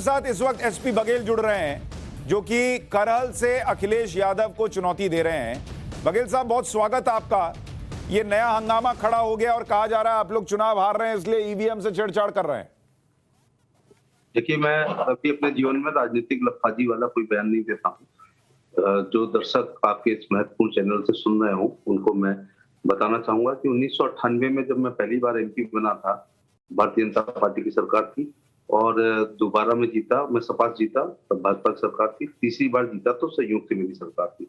साथ इस वक्त एसपी बघेल जुड़ रहे हैं, जो कि करहल से अखिलेश यादव को चुनौती दे रहे हैं। बघेल साहब, बहुत स्वागत है आपका। ये नया हंगामा खड़ा हो गया और कहा जा रहा है आप लोग चुनाव हार रहे हैं, इसलिए ईवीएम से छेड़छाड़ कर रहे हैं। देखिए, मैं अभी अपने जीवन में राजनीतिक लफाजी वाला कोई बयान नहीं देता हूँ। जो दर्शक आपके इस महत्वपूर्ण चैनल से सुन रहे हो, उनको मैं बताना चाहूंगा कि 1998 में जब मैं पहली बार एमपी बना था, भारतीय जनता पार्टी की सरकार थी, और दोबारा में जीता, मैं सपा जीता, तब भाजपा की सरकार थी। तीसरी बार जीता तो संयुक्त से मेरी सरकार थी।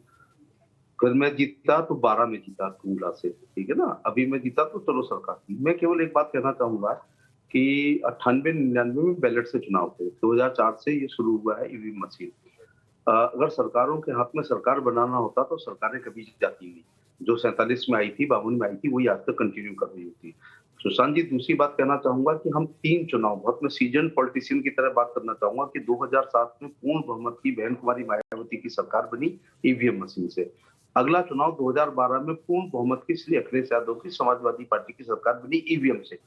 फिर मैं जीता तो 12 में जीता कुंडला से, ठीक है ना। अभी मैं जीता तो चलो सरकार थी। मैं केवल एक बात कहना चाहूंगा कि 98-99 में बैलेट से चुनाव थे, 2004 से ये शुरू हुआ है ईवीएम मशीन। अगर सरकारों के हाथ में सरकार बनाना होता तो सरकारें कभी जाती नहीं। जो 47 में आई थी, 52 में आई थी, वही आज तक कंटिन्यू कर रही होती। सुशांत जी, दूसरी बात कहना चाहूंगा कि हम 3 चुनाव, बहुत मैं सीजन पॉलिटिशियन की तरह बात करना चाहूंगा कि 2007 में पूर्ण बहुमत की बहन कुमारी मायावती की सरकार बनी ईवीएम मशीन से। अगला चुनाव 2012 में पूर्ण बहुमत की श्री अखिलेश यादव की समाजवादी पार्टी की सरकार बनी ईवीएम से।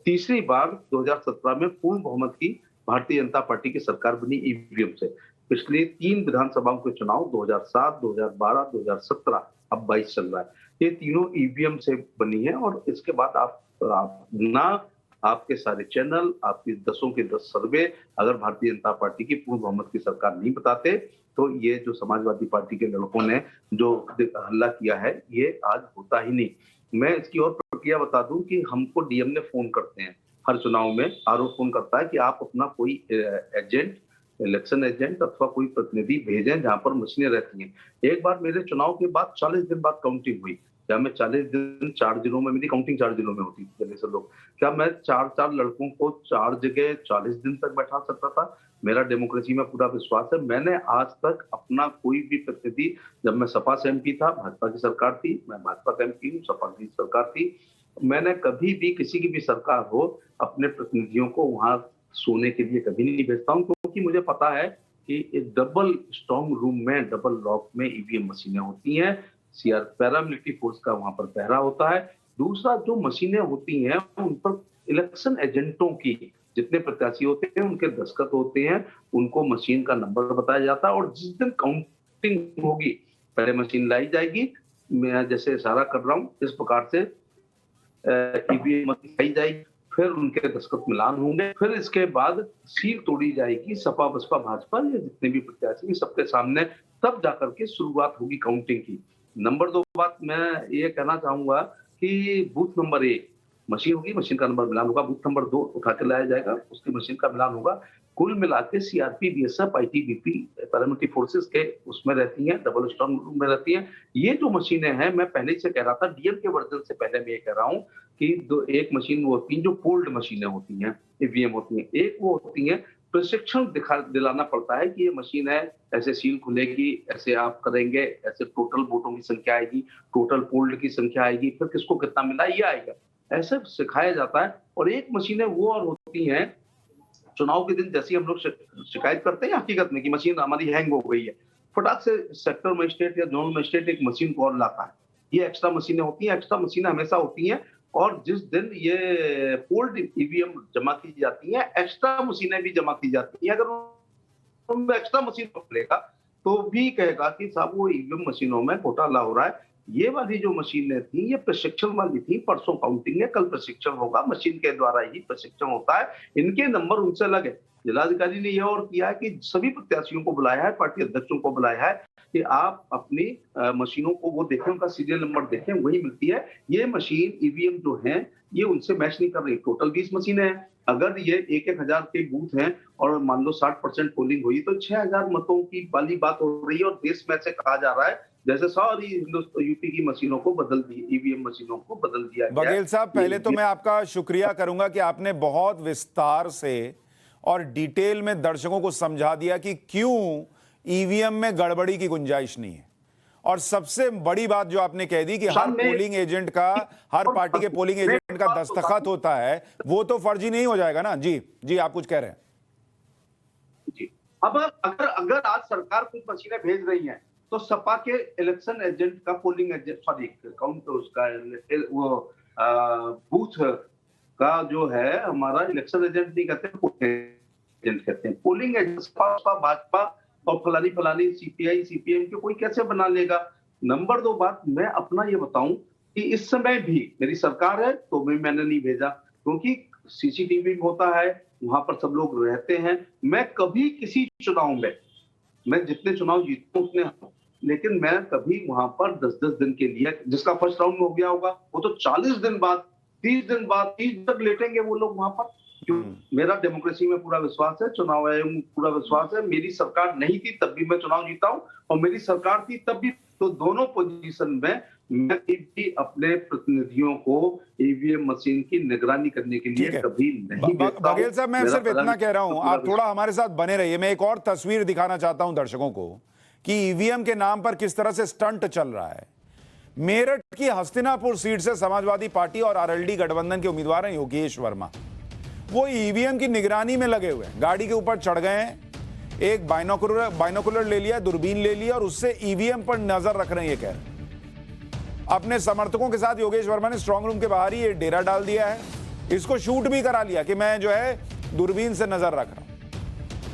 तीसरी बार 2017 में पूर्ण बहुमत की भारतीय जनता पार्टी की सरकार बनी ईवीएम से। पिछले 3 विधानसभाओं के चुनाव 2007, 2012, 2017, अब 22 चल रहा है, ये तीनों ईवीएम से बनी है। और इसके बाद आप ना आपके सारे चैनल, आपके 10 के 10 सर्वे अगर भारतीय जनता पार्टी की पूर्ण बहुमत की सरकार नहीं बताते, तो ये जो समाजवादी पार्टी के लड़कों ने जो हल्ला किया है, ये आज होता ही नहीं। मैं इसकी और प्रक्रिया बता दूं कि हमको डीएम ने फोन करते हैं हर चुनाव में, आरोप फोन करता है कि आप अपना कोई एजेंट, इलेक्शन एजेंट अथवा कोई प्रतिनिधि भेजें जहां पर मशीनें रहती हैं। एक बार मेरे चुनाव के बाद 40 दिन बाद काउंटिंग हुई। क्या मैं 40 दिन 4 जिलों में, मेरी काउंटिंग 4 जिलों में होती थी पहले से लोग, क्या मैं 4 लड़कों को 4 जगह 40 दिन तक बैठा सकता था? मेरा डेमोक्रेसी में पूरा विश्वास है। मैंने आज तक अपना कोई भी प्रतिनिधि, जब मैं सपा से एमपी था, भाजपा की सरकार थी, मैं भाजपा का एमपी हूँ, सपा की सरकार थी, मैंने कभी भी किसी की भी सरकार हो, अपने प्रतिनिधियों को वहां सोने के लिए कभी नहीं भेजता हूँ, क्योंकि मुझे पता है कि एक डबल स्ट्रॉन्ग रूम में, डबल लॉक में ईवीएम मशीनें होती हैं। सीआर पैरामिलिट्री फोर्स का वहां पर पहरा होता है। दूसरा, जो मशीनें होती हैं उन पर इलेक्शन एजेंटों की, जितने प्रत्याशी होते हैं उनके दस्तखत होते हैं, उनको मशीन का नंबर बताया जाता है, और जिस दिन काउंटिंग होगी पहले मशीन लाई जाएगी, मैं जैसे इशारा कर रहा हूँ इस प्रकार से ईवीएम लाई जाएगी, फिर उनके दस्तखत मिलान होंगे, फिर इसके बाद सील तोड़ी जाएगी सपा बसपा भाजपा या जितने भी प्रत्याशी सबके सामने, तब जाकर के शुरुआत होगी काउंटिंग की। नंबर 2 बात मैं ये कहना चाहूंगा कि बूथ नंबर 1 मशीन होगी, मशीन का नंबर मिलान होगा, बूथ नंबर 2 उठा के लाया जाएगा, उसकी मशीन का मिलान होगा। कुल मिला के CRP, BSF, ITBP, paramilitary forces के उसमें रहती हैं, डबल स्ट्रॉन्ग रूम में रहती हैं। ये जो मशीनें हैं, मैं पहले से कह रहा था, डीएम के वर्जन से पहले मैं ये कह रहा हूँ कि एक मशीन वो होती है जो पोल्ड मशीनें होती हैं, ईवीएम होती हैं। एक वो होती है प्रशिक्षण दिलाना पड़ता है कि ये मशीन है, ऐसे सील खुलेगी, ऐसे आप करेंगे, ऐसे टोटल वोटों की संख्या आएगी, टोटल पोल्ड की संख्या आएगी, फिर किसको कितना मिला ये आएगा, ऐसे सिखाया जाता है। और एक मशीनें वो और होती हैं, चुनाव के दिन जैसे हम लोग शिकायत करते हैं हकीकत में कि मशीन हमारी हैंग हो गई है, फटाक से सेक्टर मजिस्ट्रेट या जोनल मजिस्ट्रेट एक मशीन को और लाता है। ये एक्स्ट्रा मशीनें होती हैं, एक्स्ट्रा मशीनें हमेशा होती हैं। और जिस दिन ये पोल्ड ईवीएम जमा की जाती है, एक्स्ट्रा मशीनें भी जमा की जाती हैं। अगर उनमें एक्स्ट्रा मशीन पकड़ेगा तो भी कहेगा कि साहब वो ईवीएम मशीनों में घोटाला हो रहा है। ये वाली जो मशीनें थी, ये प्रशिक्षण वाली थी। परसों काउंटिंग है, कल प्रशिक्षण होगा, मशीन के द्वारा ही प्रशिक्षण होता है। इनके नंबर उनसे लगे। जिलाधिकारी ने यह और किया है कि सभी प्रत्याशियों को बुलाया है, पार्टी अध्यक्षों को बुलाया है कि आप अपनी मशीनों को वो देखें, उनका सीरियल नंबर देखें, वही मिलती है। ये मशीन ईवीएम जो है, ये उनसे मैच नहीं कर रही। टोटल 20 मशीनें हैं। अगर ये 1-1 हजार के बूथ हैं और मान लो 60% पोलिंग हुई, तो 6000 मतों की वाली बात हो रही है। और देश में से कहा जा रहा है जैसे सारी यूपी की मशीनों को बदल दी, ईवीएम मशीनों को बदल दिया गया। बघेल साहब, पहले तो मैं आपका शुक्रिया करूंगा कि आपने बहुत विस्तार से और डिटेल में दर्शकों को समझा दिया कि क्यों ईवीएम में गड़बड़ी की गुंजाइश नहीं है। और सबसे बड़ी बात जो आपने कह दी कि हर पोलिंग एजेंट का, हर पार्टी के पोलिंग एजेंट का दस्तखत होता है, वो तो फर्जी नहीं हो जाएगा ना। जी जी, आप कुछ कह रहे हैं जी। अब अगर आज सरकार कुछ मशीनें भेज रही हैं, तो सपा के इलेक्शन एजेंट का, पोलिंग एजेंट, सॉरी काउंट उसका, वो बूथ का जो है हमारा इलेक्शन एजेंट नहीं कहते, एजेंट कहते हैं। पोलिंग एजेंट भाजपा और फलानी फलानी सीपीआई सीपीएम के कोई कैसे बना लेगा। नंबर 2 बात मैं अपना ये बताऊं कि इस समय भी मेरी सरकार है तो मैंने नहीं भेजा, क्योंकि सीसीटीवी होता है, वहां पर सब लोग रहते हैं। मैं कभी किसी चुनाव में, मैं जितने चुनाव जीता हूं उतने, लेकिन मैं कभी वहां पर 10-10 दिन के लिए, जिसका फर्स्ट राउंड में हो गया होगा वो तो 40 दिन बाद, 30 दिन बाद, 30 तक लेटेंगे वो लोग वहां पर। क्यों? मेरा डेमोक्रेसी में पूरा विश्वास है, चुनाव आयोग में पूरा विश्वास है। मेरी सरकार नहीं थी तब भी मैं चुनाव जीता हूं, और मेरी सरकार थी तब भी। तो दोनों पोजीशन में मैं भी अपने प्रतिनिधियों को ईवीएम मशीन की निगरानी करने के लिए कभी नहीं भेजता हूं। बघेल साहब, मैं सिर्फ इतना कह रहा हूं, आप थोड़ा हमारे साथ बने रहिए। मैं एक और तस्वीर दिखाना चाहता हूं दर्शकों को कि ईवीएम के नाम पर किस तरह से स्टंट चल रहा है। मेरठ की हस्तिनापुर सीट से समाजवादी पार्टी और आरएलडी गठबंधन के उम्मीदवार हैं योगेश वर्मा। वो ईवीएम की निगरानी में लगे हुए हैं, गाड़ी के ऊपर चढ़ गए हैं, एक बाइनोकुलर ले लिया, दूरबीन ले लिया और उससे ईवीएम पर नजर रख रहे हैं। ये कह रहे हैं अपने समर्थकों के साथ योगेश वर्मा ने स्ट्रांग रूम के बाहर ही ये डेरा डाल दिया है, इसको शूट भी करा लिया कि मैं जो है दूरबीन से नजर रख रहा हूं।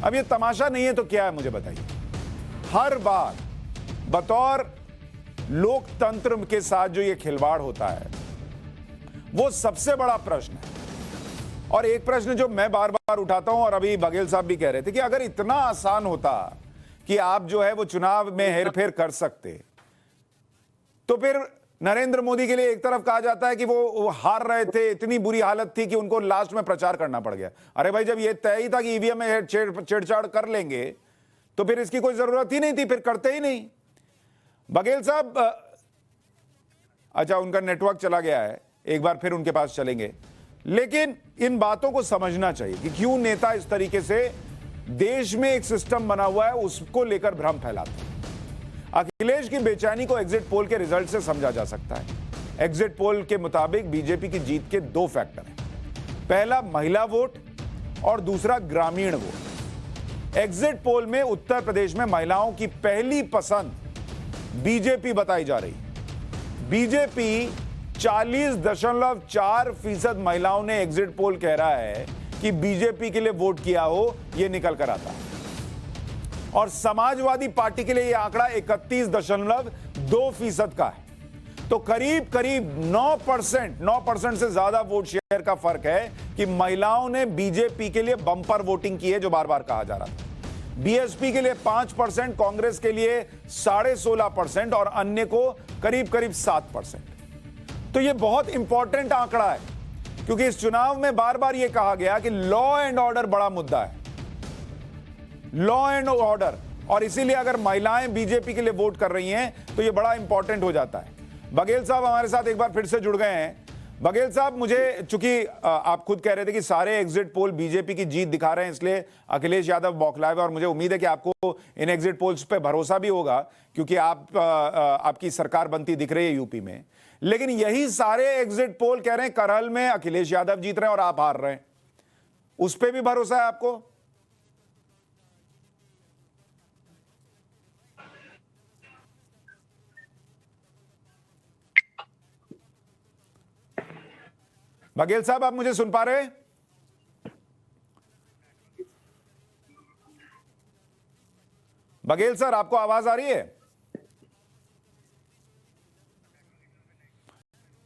अब ये तमाशा नहीं है तो क्या है, मुझे बताइए। हर बार बतौर लोकतंत्र के साथ जो ये खिलवाड़ होता है वो सबसे बड़ा प्रश्न है। और एक प्रश्न जो मैं बार बार उठाता हूं, और अभी बघेल साहब भी कह रहे थे कि अगर इतना आसान होता कि आप जो है वो चुनाव में हेरफेर कर सकते, तो फिर नरेंद्र मोदी के लिए एक तरफ कहा जाता है कि वो हार रहे थे, इतनी बुरी हालत थी कि उनको लास्ट में प्रचार करना पड़ गया। अरे भाई, जब ये तय ही था कि ईवीएम में छेड़छाड़ कर लेंगे तो फिर इसकी कोई जरूरत ही नहीं थी, फिर करते ही नहीं। बघेल साहब, अच्छा उनका नेटवर्क चला गया है, एक बार फिर उनके पास चलेंगे। लेकिन इन बातों को समझना चाहिए कि क्यों नेता इस तरीके से देश में एक सिस्टम बना हुआ है उसको लेकर भ्रम फैलाते हैं। अखिलेश की बेचैनी को एग्जिट पोल के रिजल्ट से समझा जा सकता है। एग्जिट पोल के मुताबिक बीजेपी की जीत के 2 फैक्टर हैं, पहला महिला वोट और दूसरा ग्रामीण वोट। एग्जिट पोल में उत्तर प्रदेश में महिलाओं की पहली पसंद बीजेपी बताई जा रही। बीजेपी 40.4% महिलाओं ने एग्जिट पोल कह रहा है कि बीजेपी के लिए वोट किया हो, यह निकल कर आता है। और समाजवादी पार्टी के लिए यह आंकड़ा 31.2% का है। तो करीब करीब 9% से ज्यादा वोट शेयर का फर्क है कि महिलाओं ने बीजेपी के लिए बंपर वोटिंग की है, जो बार बार कहा जा रहा था। बीएसपी के लिए 5%, कांग्रेस के लिए 16.5% और अन्य को करीब करीब 7%। तो यह बहुत इंपॉर्टेंट आंकड़ा है, क्योंकि इस चुनाव में बार बार यह कहा गया कि लॉ एंड ऑर्डर बड़ा मुद्दा है, लॉ एंड ऑर्डर। और इसीलिए अगर महिलाएं बीजेपी के लिए वोट कर रही हैं तो यह बड़ा इंपॉर्टेंट हो जाता है। बघेल साहब हमारे साथ एक बार फिर से जुड़ गए हैं। बघेल साहब, मुझे चूंकि आप खुद कह रहे थे कि सारे एग्जिट पोल बीजेपी की जीत दिखा रहे हैं, इसलिए अखिलेश यादव बौखलाए हुए, और मुझे उम्मीद है कि आपको इन एग्जिट पोल्स पे भरोसा भी होगा, क्योंकि आपकी सरकार बनती दिख रही है यूपी में। लेकिन यही सारे एग्जिट पोल कह रहे हैं करहल में अखिलेश यादव जीत रहे हैं और आप हार रहे हैं, उस पर भी भरोसा है आपको? बघेल साहब, आप मुझे सुन पा रहे हैं? बघेल सर, आपको आवाज आ रही है?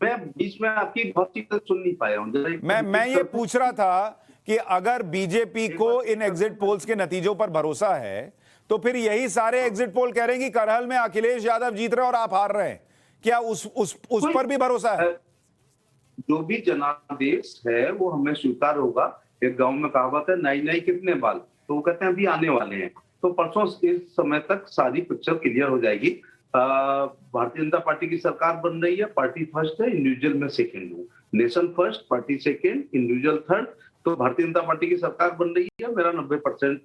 मैं बीच में आपकी बहुत चीजें सुन नहीं पाया हूं। मैं ये पूछ रहा था कि अगर बीजेपी को इन एग्जिट पोल्स के नतीजों पर भरोसा है तो फिर यही सारे एग्जिट पोल कह रहे हैं कि करहल में अखिलेश यादव जीत रहे हैं और आप हार रहे हैं, क्या उस पर भी भरोसा है? जो भी जनादेश है वो हमें स्वीकार होगा। एक गांव में कहावत है, नाई नाई कितने बाल, तो वो कहते हैं अभी आने वाले हैं। तो परसों इस समय तक सारी पिक्चर क्लियर हो जाएगी। भारतीय जनता पार्टी की सरकार बन रही है, पार्टी फर्स्ट है, इंडिविजुअल में सेकंड हूँ। Nation first, party second, individual third. तो भारतीय जनता पार्टी की सरकार बन रही है, मेरा 90%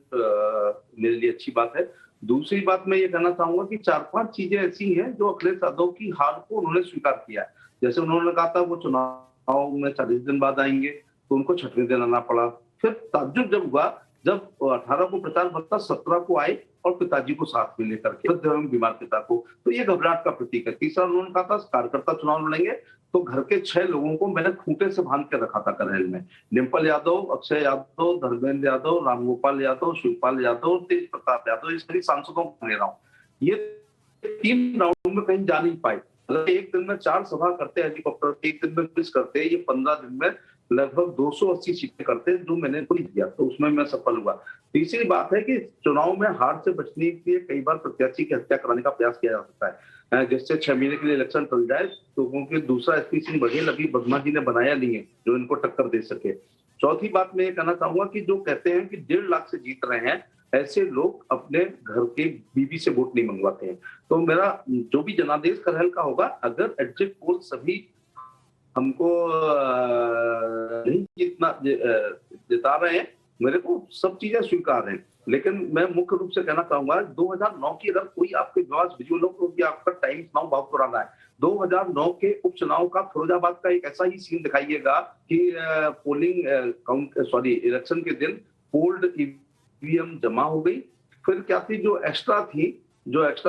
मेरे लिए अच्छी बात है। दूसरी बात मैं ये कहना चाहूंगा कि 4-5 चीजें ऐसी हैं जो अखिलेश यादव की हार को उन्होंने स्वीकार किया है। जैसे उन्होंने कहा था वो चुनाव में 40 दिन बाद आएंगे, तो उनको 6वें दिन आना पड़ा। फिर ताज्जुब जब हुआ जब 18 को प्रचार भत्ता 17 को आए और पिताजी को साथ में लेकर के, बीमार पिता को, तो ये घबराहट का प्रतीक है। तीसरा उन्होंने कहा था कार्यकर्ता चुनाव लड़ेंगे, तो घर के 6 लोगों को मैंने खूंटे से बांध के रखा था करहल में। डिम्पल यादव, अक्षय यादव, धर्मेंद्र यादव, रामगोपाल यादव, शिवपाल यादव, तेज प्रताप यादव, इस सभी सांसदों को ले रहा हूँ। ये 3 राउंड में कहीं जा नहीं पाए। अगर एक दिन में 4 सभा करते हेलीकॉप्टर, एक दिन में क्विज करते, ये 15 दिन में लगभग 280 सीटें करते, जो मैंने कोई दिया, तो उसमें मैं सफल हुआ। तीसरी बात है कि चुनाव में हार से बचने के लिए कई बार प्रत्याशी की हत्या कराने का प्रयास किया जा सकता है, जिससे 6 महीने के लिए इलेक्शन टल जाए। तो क्योंकि दूसरा एसपी सिंह बघेल अभी वर्मा जी ने बनाया नहीं है जो इनको टक्कर दे सके। चौथी बात मैं ये कहना चाहूंगा कि जो कहते हैं कि 1.5 लाख से जीत रहे हैं, ऐसे लोग अपने घर के बीबी से वोट नहीं मंगवाते हैं। तो मेरा जो भी जनादेश करहल का होगा, अगर एग्जिट पोल सभी हमको नहीं जिता रहे हैं, मेरे को सब चीजें स्वीकार हैं, लेकिन मैं मुख्य रूप से कहना चाहूंगा 2009 की अगर कोई आपके पास विजुअल हो, क्योंकि आपका टाइम नाउ बहुत पुराना है, 2009 के उपचुनाव का फिरोजाबाद का एक ऐसा ही सीन दिखाइएगा कि इलेक्शन के दिन पोल्ड ईवीएम जमा हो गई। फिर क्या थी जो एक्स्ट्रा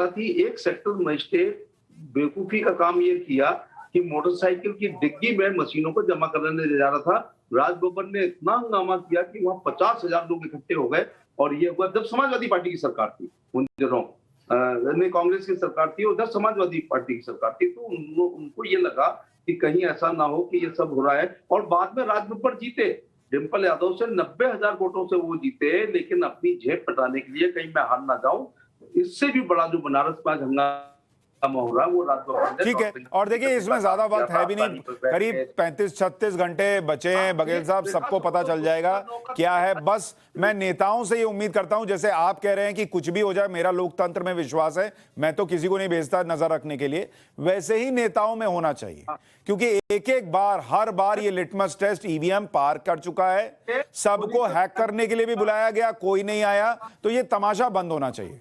थी, एक सेक्टर मजिस्ट्रेट बेवकूफी का काम ये किया कि मोटरसाइकिल की डिग्गी में मशीनों को जमा करने जा रहा था। राजभवन ने इतना हंगामा किया कि वहां 50,000 लोग इकट्ठे हो गए, और ये हुआ जब समाजवादी पार्टी की सरकार थी उन दिनों, नहीं कांग्रेस की सरकार थी, उधर समाजवादी पार्टी की सरकार थी। तो उनको ये लगा कि कहीं ऐसा ना हो कि ये सब हो रहा है, और बाद में राजभवन जीते। डिम्पल यादव से 90,000 वोटों से वो जीते, लेकिन अपनी जेब पटाने के लिए कहीं मैं हार ना जाऊं, इससे भी बड़ा जो बनारस में हंगामा हो रहा है वो राजभवन। ठीक है, और देखिए इसमें ज्यादा वक्त है भी नहीं, करीब 35-36 घंटे बचे हैं बघेल साहब, सबको पता चल जाएगा क्या है। बस मैं नेताओं से ये उम्मीद करता हूं, जैसे आप कह रहे हैं कि कुछ भी हो जाए, मेरा लोकतंत्र में विश्वास है, मैं तो किसी को नहीं भेजता नजर रखने के लिए, वैसे ही नेताओं में होना चाहिए, क्योंकि एक बार हर बार ये लिटमस टेस्ट ईवीएम पार कर चुका है। सबको हैक करने के लिए भी बुलाया गया, कोई नहीं आया, तो ये तमाशा बंद होना चाहिए।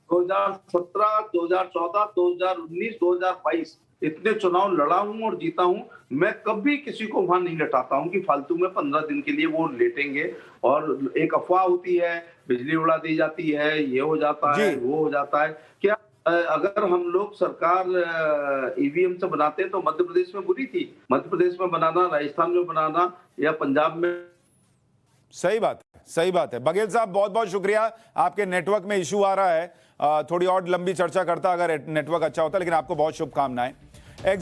2017, 2014, 2019, 2022 इतने चुनाव लड़ा हूं और जीता हूं। मैं कभी किसी को वहां नहीं लटाता हूं कि फालतू में 15 दिन के लिए वो लेटेंगे। और एक अफवाह होती है, बिजली उड़ा दी जाती है, ये हो जाता है, वो हो जाता है। क्या अगर हम लोग सरकार ईवीएम से बनाते हैं तो मध्य प्रदेश में बुरी थी, मध्य प्रदेश में बनाना, राजस्थान में बनाना या पंजाब में। सही बात है, सही बात है। बघेल साहब बहुत बहुत शुक्रिया। आपके नेटवर्क में इशू आ रहा है, थोड़ी और लंबी चर्चा करता अगर नेटवर्क अच्छा होता, लेकिन आपको बहुत शुभकामनाएं।